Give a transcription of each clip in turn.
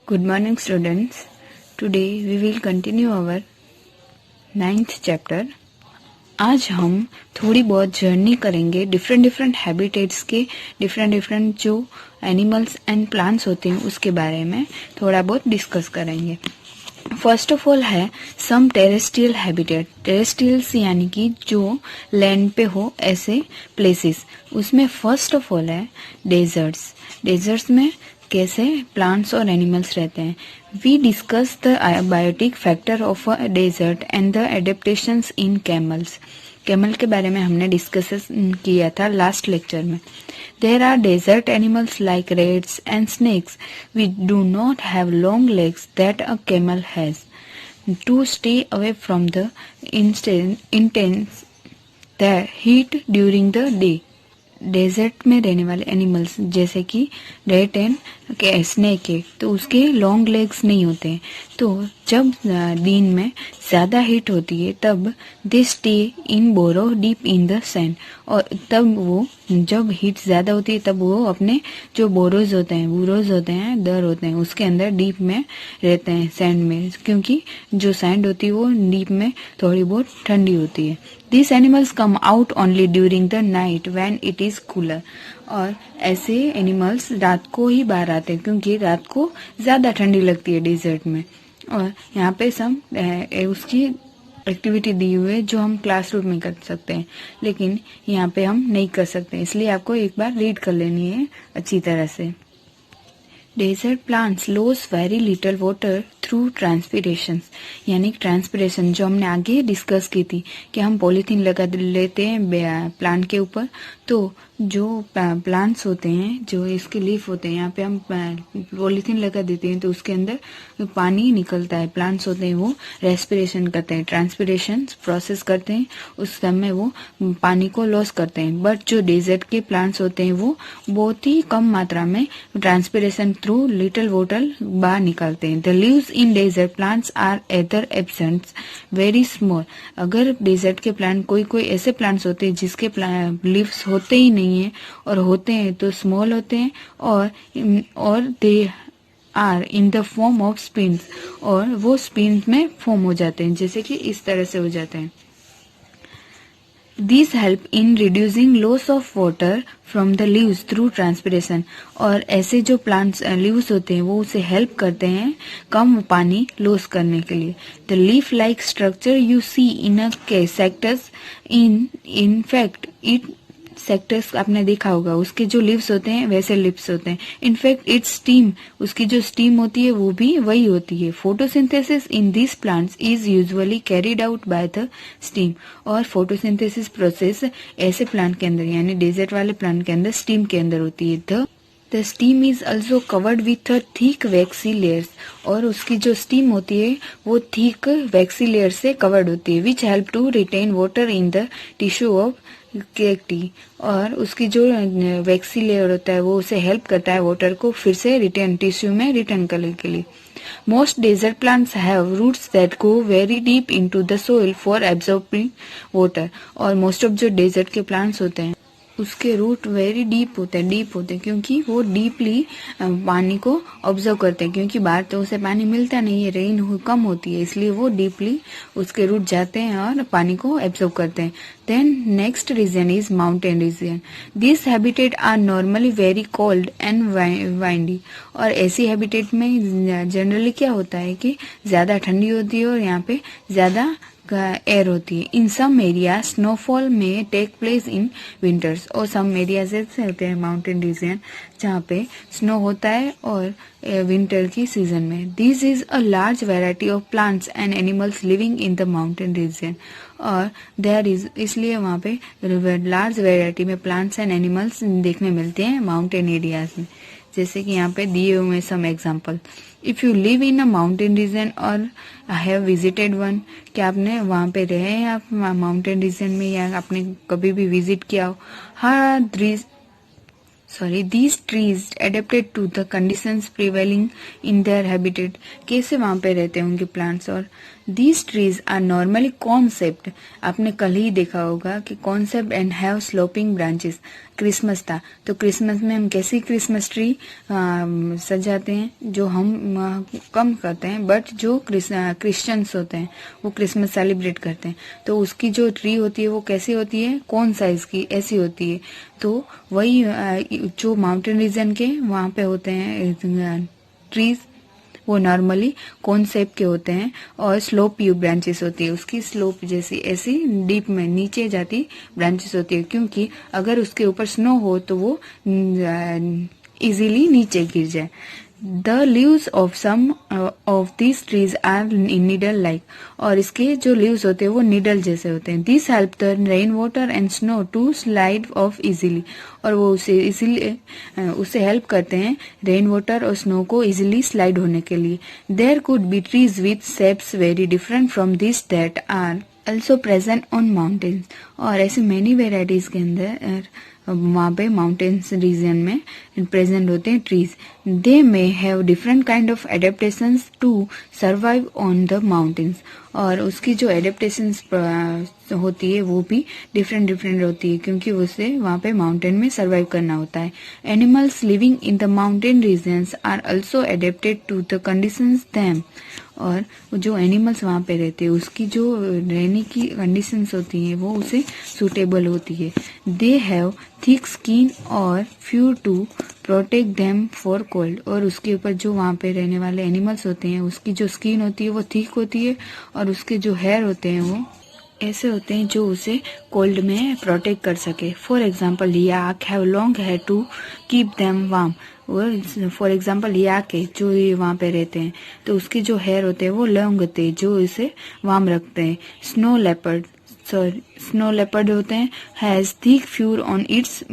Good morning, students. Today we will continue our 9th chapter. आज हम थोड़ी बहुत जर्नी करेंगे डिफरेंट हैबिटेट्स के, डिफरेंट जो एनिमल्स एंड प्लांट्स होते हैं उसके बारे में थोड़ा बहुत डिस्कस करेंगे. फर्स्ट ऑफ ऑल है सम टेरेस्ट्रियल हैबिटेट. टेरेस्ट्रियल्स यानी कि जो लैंड पे हो ऐसे प्लेसेस. उसमें फर्स्ट ऑफ ऑल है डेजर्ट्स. डेजर्ट्स में कैसे प्लांट्स और एनिमल्स रहते हैं. We discuss the biotic factor of a desert and the adaptations in camels. Camel के बारे में हमने डिस्कस किया था लास्ट लेक्चर में. There are desert animals like rats and snakes which do not have long legs that a camel has. To stay away from the intense heat during the day. Desert में रहने वाले animals जैसे कि rate and snake है तो उसके long legs नहीं होते हैं. तो जब दिन में ज्यादा हीट होती है तब they stay in burrow deep in the sand. और तब वो जब हीट ज्यादा होती है तब वो अपने जो बोरोज होते हैं, बुरोज होते हैं, दर होते हैं, उसके अंदर डीप में रहते हैं सैंड में, क्योंकि जो सैंड होती है वो डीप में थोड़ी बहुत ठंडी होती है. These animals come out only during the night when it is cooler. और ऐसे एनिमल्स रात को ही बाहर आते हैं क्योंकि रात को ज्यादा ठंडी लगती है डेजर्ट में. और यहाँ पे उसकी एक्टिविटी दी हुई है जो हम क्लासरूम में कर सकते हैं, लेकिन यहाँ पे हम नहीं कर सकते, इसलिए आपको एक बार रीड कर लेनी है अच्छी तरह से. Desert plants lose very little water through transpiration. यानी ट्रांसपिरेशन जो हमने आगे डिस्कस की थी कि हम पॉलीथीन लगा लेते हैं प्लांट के ऊपर, तो जो प्लांट्स होते हैं, जो इसके लीफ होते हैं, यहाँ पे हम पॉलीथीन लगा देते हैं तो उसके अंदर पानी निकलता है. प्लांट्स होते हैं वो रेस्पिरेशन करते हैं, ट्रांसपिरेशन प्रोसेस करते हैं, उस समय वो पानी को लॉस करते हैं. बट जो डेजर्ट के प्लांट्स होते हैं वो बहुत ही कम मात्रा में ट्रांसपिरेशन थ्रू लिटिल वाटर बाहर निकालते हैं. The leaves in desert plants are either absent very small. अगर डेजर्ट के प्लांट कोई ऐसे प्लांट्स होते हैं जिसके लीव्स होते ही नहीं है, और होते हैं तो स्मॉल होते हैं, और they are in the form of spines. और वो स्पिन्स में फॉर्म हो जाते हैं, जैसे कि इस तरह से हो जाते हैं. These help in reducing loss of water from the leaves through transpiration. और ऐसे जो प्लांट्स लीव्स होते हैं वो उसे हेल्प करते हैं कम पानी लॉस करने के लिए. The leaf like structure you see in a cactus in fact it sectors आपने देखा होगा, उसके जो लीव्स होते हैं वैसे लिप्स होते हैं. इनफैक्ट इट्स स्टीम, उसकी जो स्टीम होती है वो भी वही होती है. Photosynthesis in this plants is usually carried out by the steam. और फोटोसिंथेसिस प्रोसेस ऐसे प्लांट के अंदर, यानी डेजर्ट वाले प्लांट के अंदर स्टीम के अंदर होती है. The steam is also covered with a thick waxy layers. और उसकी जो स्टीम होती है वो थिक वैक्सी लेयर से कवर्ड होती है, which help to retain water in the tissue of cacti. और उसकी जो वैक्सी लेयर होता है वो उसे हेल्प करता है वाटर को फिर से रिटर्न टिश्यू में रिटर्न करने के लिए. Most desert plants have roots that go very deep into the soil for absorbing water. और मोस्ट ऑफ जो डेजर्ट के प्लांट्स होते हैं उसके रूट वेरी डीप होते हैं क्योंकि वो डीपली पानी को ऑब्जर्व करते हैं, क्योंकि बाहर तो उसे पानी मिलता नहीं है, रेन कम होती है, इसलिए वो डीपली उसके रूट जाते हैं और पानी को एब्जॉर्ब करते हैं. Then next region is mountain region. This habitat are normally very cold and windy. और ऐसी हैबिटेट में जनरली क्या होता है कि ज्यादा ठंडी होती है और यहाँ पे ज्यादा एयर होती है. इन सम एरिया स्नोफॉल में टेक प्लेस इन विंटर्स. और सम एरियाज ऐसे होते हैं माउंटेन रीजन जहाँ पे स्नो होता है और विंटर की सीजन में. This is a large variety of plants and animals living in the mountain region. और देयर इज, इसलिए वहाँ पे लार्ज वेराइटी में प्लांट्स एंड एनिमल्स देखने मिलते हैं माउंटेन एरियाज में. जैसे कि यहाँ पे दिए हुए some example. If you live in a mountain region और हैव विजिटेड वन. क्या आपने वहां पे रहे हैं आप माउंटेन रीजन में, या आपने कभी भी विजिट किया हो. these trees adapted to the conditions prevailing in their habitat. कैसे वहां पे रहते होंगे प्लांट्स. और These trees are normally concept. आपने कल ही देखा होगा कि concept and have sloping branches. Christmas था तो क्रिसमस में हम कैसी क्रिसमस ट्री सजाते हैं, जो हम कम करते हैं, बट जो क्रिश्चियंस होते हैं वो क्रिसमस सेलिब्रेट करते हैं, तो उसकी जो ट्री होती है वो कैसी होती है, कौन साइज की, ऐसी होती है। तो वही जो माउंटेन रीजन के वहाँ पे होते हैं ट्रीज, वो नॉर्मली कौन शेप के होते हैं और स्लोप यू ब्रांचेस होती है, उसकी स्लोप जैसी ऐसी डीप में नीचे जाती ब्रांचेस होती है, क्योंकि अगर उसके ऊपर स्नो हो तो वो इजीली नीचे गिर जाए। The leaves of some of these trees are needle like, और इसके जो leaves होते हैं वो needle जैसे होते हैं। These help the rain water and snow to slide off easily, और वो उसे हेल्प करते हैं रेन वाटर और स्नो को इजीली स्लाइड होने के लिए। There could be trees with shapes very different from these that are also present on mountains, और ऐसे many varieties के अंदर वहाँ पे माउंटेन्स रीजन में प्रेजेंट होते हैं trees. They may have different kind of adaptations to survive on the mountains, और उसकी जो एडेप्टेशंस होती है वो भी डिफरेंट होती है, क्योंकि उसे वहाँ पे माउंटेन में सर्वाइव करना होता है। Animals living in the mountain regions are also adapted to the conditions them, और जो एनिमल्स वहाँ पे रहते हैं उसकी जो रहने की कंडीशंस होती हैं वो उसे सूटेबल होती है। दे हैव थिक स्किन और few to protect them for cold, और उसके ऊपर जो वहाँ पे रहने वाले एनिमल्स होते हैं उसकी जो स्किन होती है वो थिक होती है, और उसके जो हेयर होते हैं वो ऐसे होते हैं जो उसे कोल्ड में प्रोटेक्ट कर सके। For example yak have long hair to keep them warm, for example yak है जो ये वहाँ पे रहते हैं तो उसके जो हेयर होते हैं वो लॉन्ग होते हैं जो इसे वार्म रखते हैं। स्नो लेपर्ड होते हैं has thick fur on its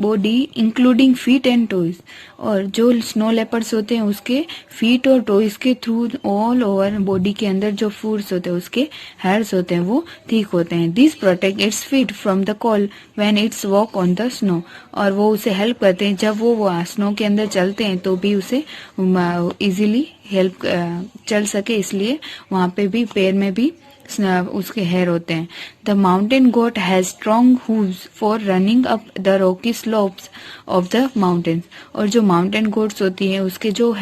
body including feet and toes, और जो स्नो लेपर्ड्स होते हैं उसके फीट और टोइज के थ्रू ऑल ओवर बॉडी के अंदर जो फूड्स होते हैं उसके हेयर्स होते हैं वो ठीक होते हैं। This protect its feet from the cold when it's walk on the snow, और वो उसे हेल्प करते हैं जब वो स्नो के अंदर चलते हैं तो भी उसे इजीली हेल्प चल सके, इसलिए वहाँ पे भी पैर में भी उसके हेयर होते हैं। The mountain goat has strong hooves for running up the rocky slopes of the mountains, और जो माउंटेन गोट्स होती है उसके जो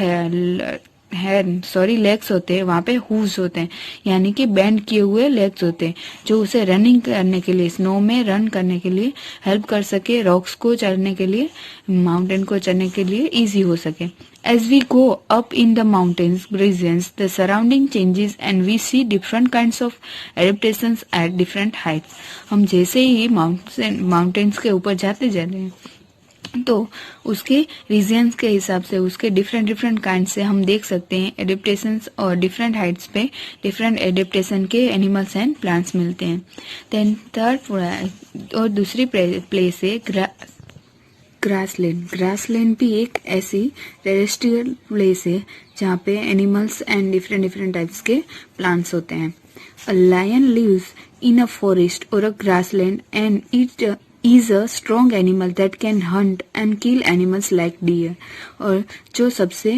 लेग्स होते हैं वहाँ पे हूव्स होते हैं, यानी कि बेंड किए हुए लेग्स होते हैं जो उसे रनिंग करने के लिए, स्नो में रन करने के लिए हेल्प कर सके, रॉक्स को चढ़ने के लिए, माउंटेन को चढ़ने के लिए इजी हो सके। As we go up in the mountains regions, the surrounding changes and we see different kinds of adaptations at different heights. हम जैसे ही माउंटेन्स के ऊपर जाते जा रहे हैं तो उसके रीजन्स के हिसाब से उसके डिफरेंट काइंड से हम देख सकते हैं एडेप्टेशंस, और डिफरेंट हाइट्स पे डिफरेंट एडेप्टेशन के एनिमल्स एंड प्लांट्स मिलते हैं। देन थर्ड और दूसरी प्लेस है ग्रासलैंड भी एक ऐसी टेरेस्ट्रियल प्लेस है जहाँ पे एनिमल्स एंड डिफरेंट टाइप्स के प्लांट्स होते हैं। A lion lives in a forest और a grassland and it is a strong animal that can hunt and kill animals like deer, और जो सबसे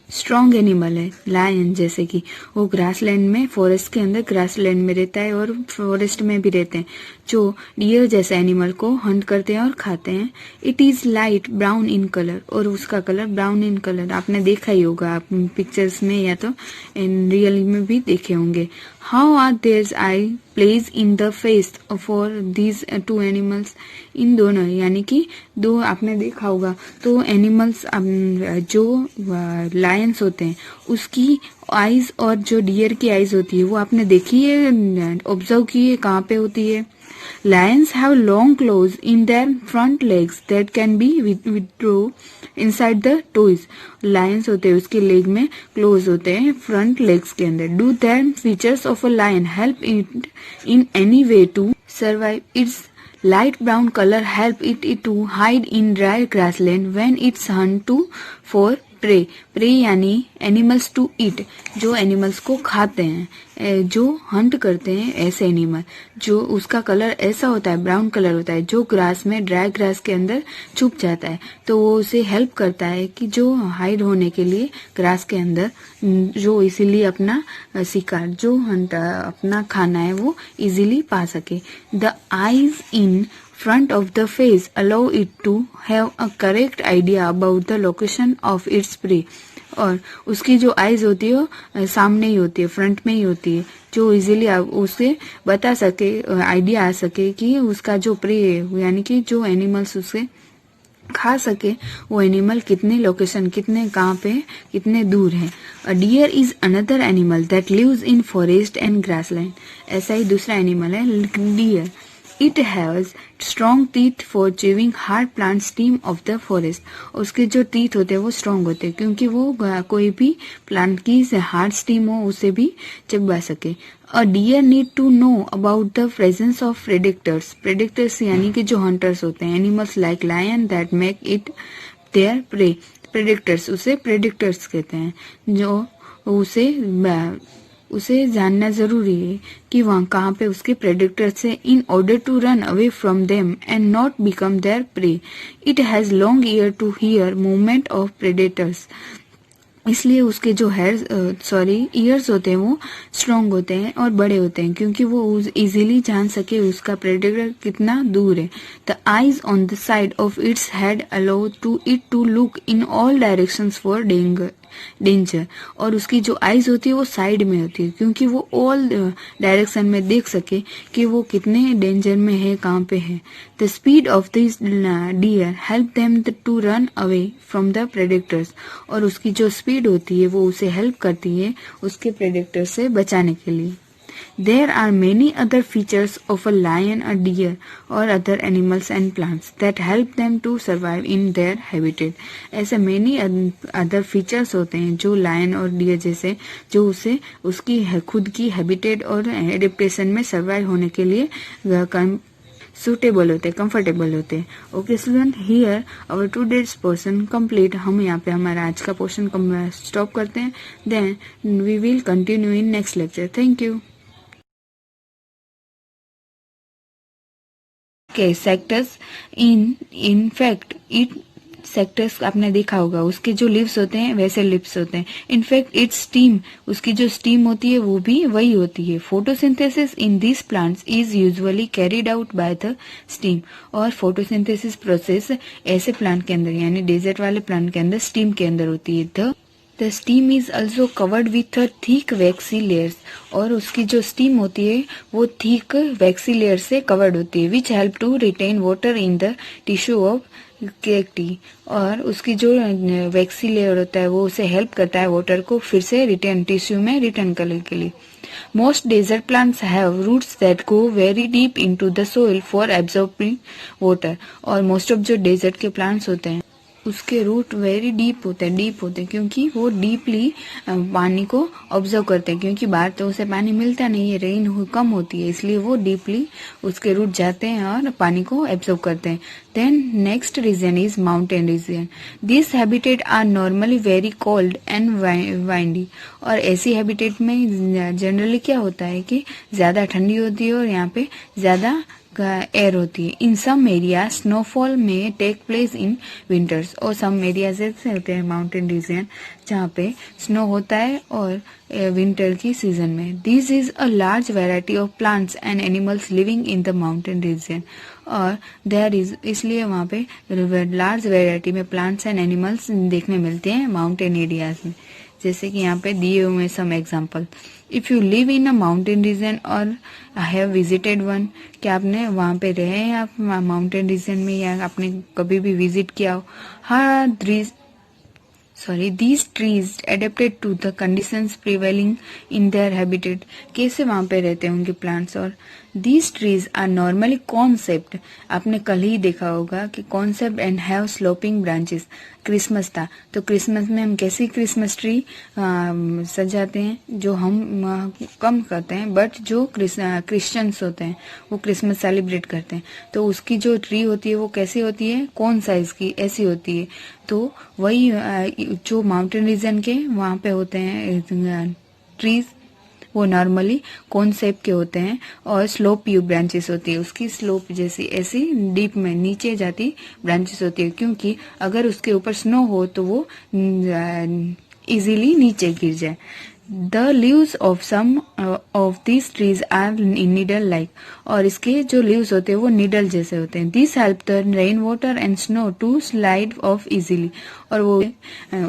स्ट्रॉन्ग एनिमल है लायन, जैसे कि वो ग्रासलैंड में, फॉरेस्ट के अंदर ग्रासलैंड में रहता है और फॉरेस्ट में भी रहते हैं, जो डियर जैसे एनिमल को हंट करते हैं और खाते हैं। It is light brown in colour, और उसका कलर ब्राउन इन कलर आपने देखा ही होगा आप पिक्चर्स में या तो इन रियल में भी देखे होंगे। How are there eye place in the face for these two animals, इन दोनों यानी कि दो आपने देखा होगा तो एनिमल्स जो लायंस होते हैं उसकी आईज और जो डियर की आईज होती है वो आपने देखी है, ऑब्जर्व की है कहाँ पे होती है। Lions have long claws in their front legs that can be withdraw inside the toes. Lions होते हैं उसके लेग में क्लोज होते हैं फ्रंट लेग्स के अंदर। Do the features of a lion help it in any way to survive? Its light brown color help it to hide in dry grassland when it's hunt for prey, prey यानी animals to eat, जो animals को खाते हैं, जो Hunt करते हैं ऐसे animal, जो उसका कलर ऐसा होता है, ब्राउन कलर होता है, जो ग्रास में, ड्राई ग्रास के अंदर छुप जाता है, तो वो उसे हेल्प करता है कि जो हाइड होने के लिए ग्रास के अंदर, जो इसीलिए अपना शिकार, जो हंट अपना खाना है वो इजीली पा सके। The eyes in front of the face allow it to have a correct idea about the location of its prey। और उसकी जो आईज होती है वो सामने ही होती है, फ्रंट में ही होती है, जो इजीली उसे बता सके, आइडिया आ सके कि उसका जो प्रे है, यानी कि जो एनिमल्स उसे खा सके वो एनिमल कितने लोकेशन, कितने कहाँ पे, कितने दूर है। A deer is another animal that lives in forest and grassland. ऐसा ही दूसरा एनिमल है deer. It has strong teeth for chewing hard plant stem of the forest। उसके जो teeth होते हैं वो strong होते हैं क्योंकि वो कोई भी plant की hard stem हो उसे भी चबा सके। A deer need to know about the presence of predators। Predators यानी कि जो hunters होते हैं, animals like lion that make it their prey। Predators, उसे predators कहते हैं, जो उसे जानना जरूरी है कि वहाँ कहाँ पे उसके प्रेडिक्टर्स है, in order to run away from them and not become their prey. It has long ear to hear movement of predators. इसलिए उसके जो ईयर्स होते हैं वो स्ट्रॉन्ग होते हैं और बड़े होते हैं क्योंकि वो इजीली जान सके उसका प्रेडेटर कितना दूर है। The eyes on the side of its head allow to it to look in all directions for danger. और उसकी जो आईज होती है वो साइड में होती है क्योंकि वो ऑल डायरेक्शन में देख सके कि वो कितने डेंजर में है, कहाँ पे है। The speed of this deer help them to run away from the predators. और उसकी जो स्पीड होती है वो उसे हेल्प करती है उसके प्रेडेटर से बचाने के लिए। There are many other features of a lion, a deer or other animals and plants that help them to survive in their habitat। ऐसे many other features होते हैं जो lion और deer जैसे, जो उसे उसकी खुद की habitat और adaptation में survive होने के लिए सुटेबल होते हैं, कंफर्टेबल होते हैं। Okay student, here our today's portion complete. हम यहाँ पे हमारा आज का पोर्शन स्टॉप करते हैं, then we will continue in next lecture. Thank you. के sectors in fact it sectors आपने देखा होगा, उसके जो लिव्स होते हैं वैसे लिप्स होते हैं। इनफैक्ट इट्स स्टीम, उसकी जो स्टीम होती है वो भी वही होती है। Photosynthesis in this plants is usually carried out by the steam. और फोटोसिंथेसिस प्रोसेस ऐसे प्लांट के अंदर, यानी डेजर्ट वाले प्लांट के अंदर स्टीम के अंदर होती है। The stem is also covered with thick waxy layers. और उसकी जो स्टीम होती है वो थिक वैक्सी लेयर से कवर्ड होती है, which help to retain water in the tissue of cacti. और उसकी जो वैक्सी लेयर होता है वो उसे हेल्प करता है वाटर को फिर से रिटर्न टिश्यू में रिटर्न करने के लिए। Most desert plants have roots that go very deep into the soil for absorbing water. और मोस्ट ऑफ जो डेजर्ट के प्लांट्स होते हैं उसके रूट वेरी डीप होते हैं क्योंकि वो डीपली पानी को ऑब्जर्व करते हैं, क्योंकि बाहर तो उसे पानी मिलता नहीं है, रेन कम होती है, इसलिए वो डीपली उसके रूट जाते हैं और पानी को एब्जॉर्व करते हैं। Then next region is mountain region. This habitat are normally very cold and windy. और ऐसी हैबिटेट में जनरली क्या होता है कि ज्यादा ठंडी होती है और यहाँ पे ज्यादा एयर होती है। इन सम एरिया स्नोफॉल में टेक प्लेस इन विंटर्स। और सम एरियाज ऐसे होते हैं माउंटेन रीजन जहाँ पे स्नो होता है और विंटर की सीजन में। This is a large variety of plants and animals living in the mountain region. और देयर इज, इसलिए वहाँ पे लार्ज वेराइटी में प्लांट्स एंड एनिमल्स देखने मिलते हैं माउंटेन एरियाज में। जैसे कि यहाँ पे दिए हुए some example. If you live in a mountain region और हैव विजिटेड वन, क्या आपने वहां पे रहे हैं आप माउंटेन रीजन में या आपने कभी भी विजिट किया हो। हाँ, these trees adapted to the conditions prevailing in their habitat। कैसे वहां पे रहते हैं उनके प्लांट्स और These trees are normally concept. आपने कल ही देखा होगा कि concept and have sloping branches. Christmas था तो क्रिसमस में हम कैसी क्रिसमस ट्री सजाते हैं, जो हम कम करते हैं, बट जो क्रिश्चियंस होते हैं वो क्रिसमस सेलिब्रेट करते हैं तो उसकी जो ट्री होती है वो कैसी होती है, कौन साइज की, ऐसी होती है। तो वही जो माउंटेन रीजन के वहाँ पे होते हैं ट्रीज, वो नॉर्मली कोन शेप के होते हैं और स्लोप व्यू ब्रांचेस होती है, उसकी स्लोप जैसी ऐसी डीप में नीचे जाती ब्रांचेस होती है, क्योंकि अगर उसके ऊपर स्नो हो तो वो इजीली नीचे गिर जाए। The leaves of some of these trees are needle like, और इसके जो लीव्स होते हैं वो नीडल जैसे होते हैं। This help the rain water and snow to slide off easily, और वो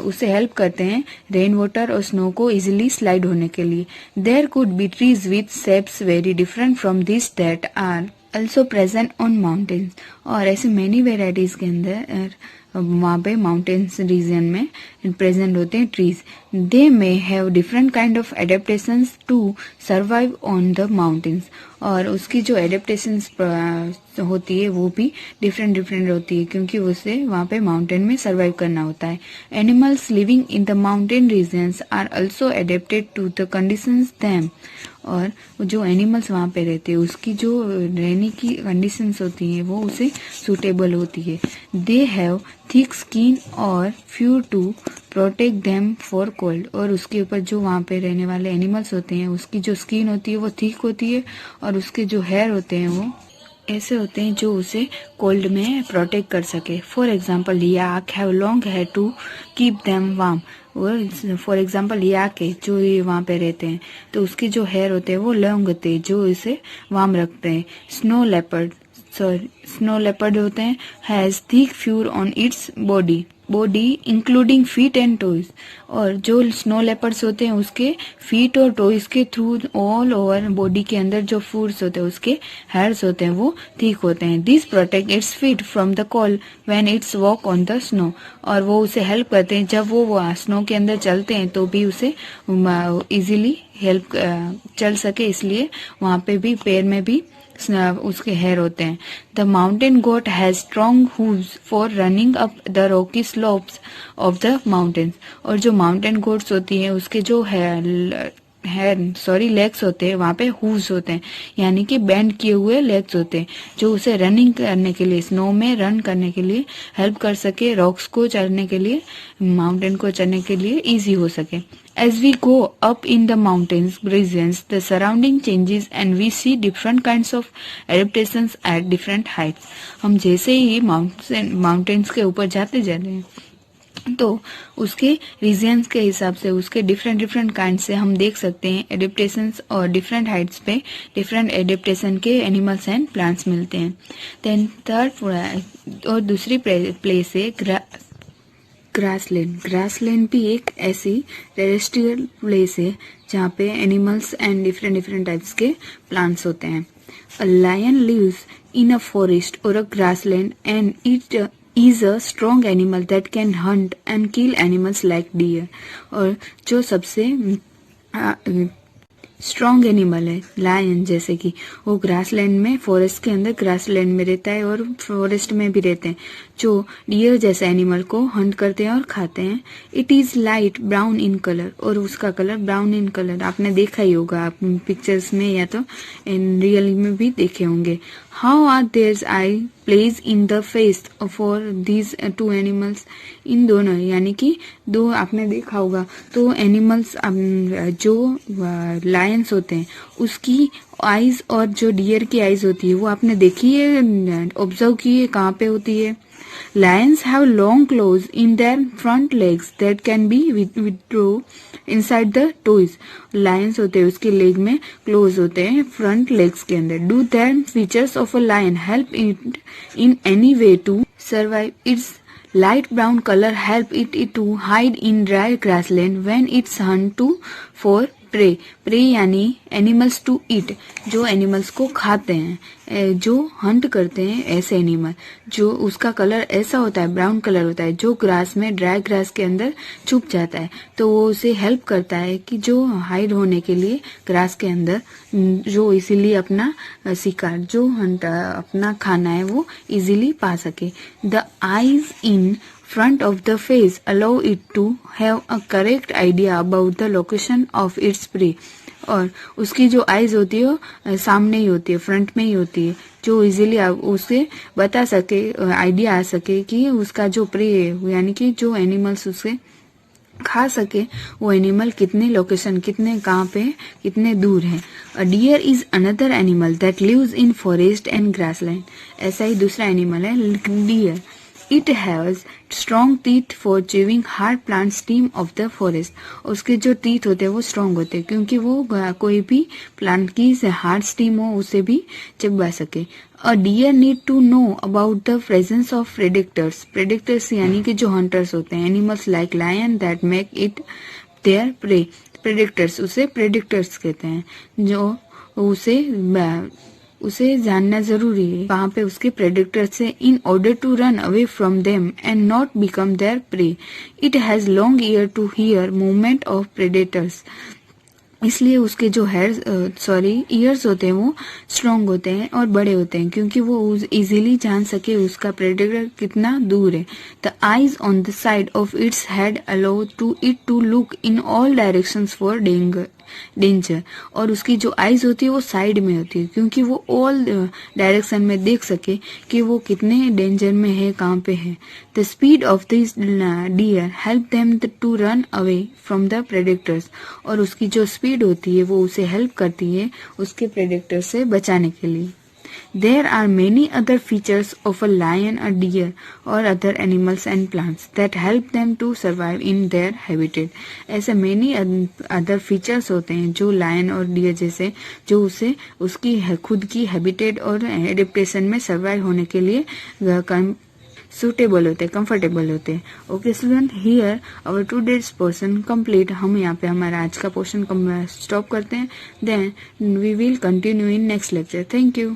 उससे हेल्प करते हैं रेन वाटर और स्नो को इजीली स्लाइड होने के लिए। There could be trees with shapes very different from this that are also present on mountains, और ऐसे many varieties के अंदर वहाँ पे माउंटेन्स रीजन में प्रेजेंट होते हैं trees. They may have different kind of adaptations to survive on the mountains, और उसकी जो एडेप्टेशंस होती है वो भी डिफरेंट डिफरेंट होती है, क्योंकि उसे वहाँ पे माउंटेन में सर्वाइव करना होता है। Animals living in the mountain regions are also adapted to the conditions them, और जो एनिमल्स वहाँ पे रहते हैं उसकी जो रहने की कंडीशंस होती है वो उसे सूटेबल होती है। दे हैव थिक स्किन और few to protect them for cold, और उसके ऊपर जो वहाँ पे रहने वाले एनिमल्स होते हैं उसकी जो स्किन होती है वो थिक होती है, और उसके जो हेयर होते हैं वो ऐसे होते हैं जो उसे कोल्ड में प्रोटेक्ट कर सके। For example yak have long hair to keep them warm, और फॉर एग्जाम्पल याक है जो वहाँ पे रहते हैं तो उसके जो हेयर होते हैं वो लॉन्ग होते हैं जो इसे वार्म रखते हैं। स्नो लेपर्ड होते हैं has thick fur on its body including feet and toes, और जो स्नो लेपर्ड्स होते हैं उसके फीट और टोइज के थ्रू ऑल ओवर बॉडी के अंदर जो फूड्स होते हैं उसके हेयर्स होते हैं वो थिक होते हैं। This protect its feet from the cold when it's walk on the snow, और वो उसे हेल्प करते हैं जब वो स्नो के अंदर चलते हैं तो भी उसे इजीली हेल्प चल सके, इसलिए वहां पे भी पैर में भी उसके हेयर होते हैं। The mountain goat has strong hooves for running up the rocky slopes of the mountains, और जो माउंटेन गोट्स होती है उसके जो लेग्स होते हैं वहाँ पे हूव्स होते हैं, यानी कि बेंड किए हुए लेग्स होते हैं जो उसे रनिंग करने के लिए, स्नो में रन करने के लिए हेल्प कर सके, रॉक्स को चढ़ने के लिए, माउंटेन को चढ़ने के लिए इजी हो सके। As we go up in the mountains regions, the surrounding changes and we see different kinds of adaptations at different heights. हम जैसे ही माउंटेन्स के ऊपर जाते जा रहे हैं तो उसके रीजन्स के हिसाब से उसके डिफरेंट काइंड से हम देख सकते हैं एडेप्टेशंस, और डिफरेंट हाइट्स पे डिफरेंट एडेप्टेशन के एनिमल्स एंड प्लांट्स मिलते हैं। देन थर्ड और दूसरी प्लेस है ग्रासलैंड भी एक ऐसी टेरेस्ट्रियल प्लेस है जहाँ पे एनिमल्स एंड डिफरेंट टाइप्स के प्लांट्स होते हैं। A lion lives in a forest और a grassland and it is a strong animal that can hunt and kill animals like deer, और जो सबसे स्ट्रॉन्ग एनिमल है लायन, जैसे कि वो ग्रासलैंड में, फॉरेस्ट के अंदर ग्रासलैंड में रहता है और फॉरेस्ट में भी रहते हैं, जो डियर जैसे एनिमल को हंट करते हैं और खाते हैं। It is light brown in colour, और उसका कलर ब्राउन इन कलर आपने देखा ही होगा आप पिक्चर्स में या तो इन रियल में भी देखे होंगे। How are there eye place in the face for these two animals, इन दोनों यानी कि दो आपने देखा होगा तो एनिमल्स जो लायंस होते हैं उसकी आईज और जो डियर की आईज होती है वो आपने देखी है, ऑब्जर्व की है कहाँ पे होती है। Lions have long claws in their front legs that can be withdrawn inside the toes. Lions होते हैं उसके लेग में क्लोज होते हैं फ्रंट लेग्स के अंदर। Do the features of a lion help it in any way to survive? Its light brown color help it to hide in dry grassland when it's hunt for prey, prey यानी animals to eat, जो animals को खाते हैं, जो Hunt करते हैं ऐसे animal, जो उसका कलर ऐसा होता है, ब्राउन कलर होता है, जो ग्रास में, ड्राई ग्रास के अंदर छुप जाता है, तो वो उसे हेल्प करता है कि जो हाइड होने के लिए ग्रास के अंदर, जो इसीलिए अपना शिकार, जो हंट अपना खाना है वो इजीली पा सके। The eyes in front of the face allow it to have a correct idea about the location of its prey। और उसकी जो आईज होती है वो सामने ही होती है, फ्रंट में ही होती है, जो इजीली उसे बता सके, आइडिया आ सके कि उसका जो प्रे है, यानी कि जो एनिमल्स उसे खा सके वो एनिमल कितने लोकेशन, कितने कहाँ पे, कितने दूर है। A deer is another animal that lives in forest and grassland. ऐसा ही दूसरा एनिमल है deer. It has strong teeth for chewing hard plant stem of the forest। उसके जो teeth होते हैं वो strong होते हैं क्योंकि वो कोई भी plant की hard stem हो उसे भी चबा सके। A deer need to know about the presence of predators। Predators यानी कि जो hunters होते हैं, animals like lion that make it their prey। Predators, उसे predators कहते हैं, जो उसे जानना जरूरी है वहाँ पे उसके प्रेडिक्टर से, in order to run away from them and not become their prey. It has long ear to hear movement of predators. इसलिए उसके जो ईयर्स होते हैं वो स्ट्रॉन्ग होते हैं और बड़े होते हैं क्योंकि वो इजीली जान सके उसका प्रेडेटर कितना दूर है। The eyes on the side of its head allow to it to look in all directions for danger. और उसकी जो आईज होती है वो साइड में होती है क्योंकि वो ऑल डायरेक्शन में देख सके कि वो कितने डेंजर में है, कहाँ पे है। The speed of this deer help them to run away from the predators. और उसकी जो स्पीड होती है वो उसे हेल्प करती है उसके प्रेडेटर से बचाने के लिए। There are many other features of a lion, a deer or other animals and plants that help them to survive in their habitat। ऐसे many other features होते हैं जो lion और deer जैसे, जो उसे उसकी खुद की habitat और adaptation में survive होने के लिए सुटेबल होते, कंफर्टेबल होते। Okay student, here our today's portion complete. हम यहाँ पे हमारा आज का पोर्शन स्टॉप करते हैं, then we will continue in next lecture. Thank you.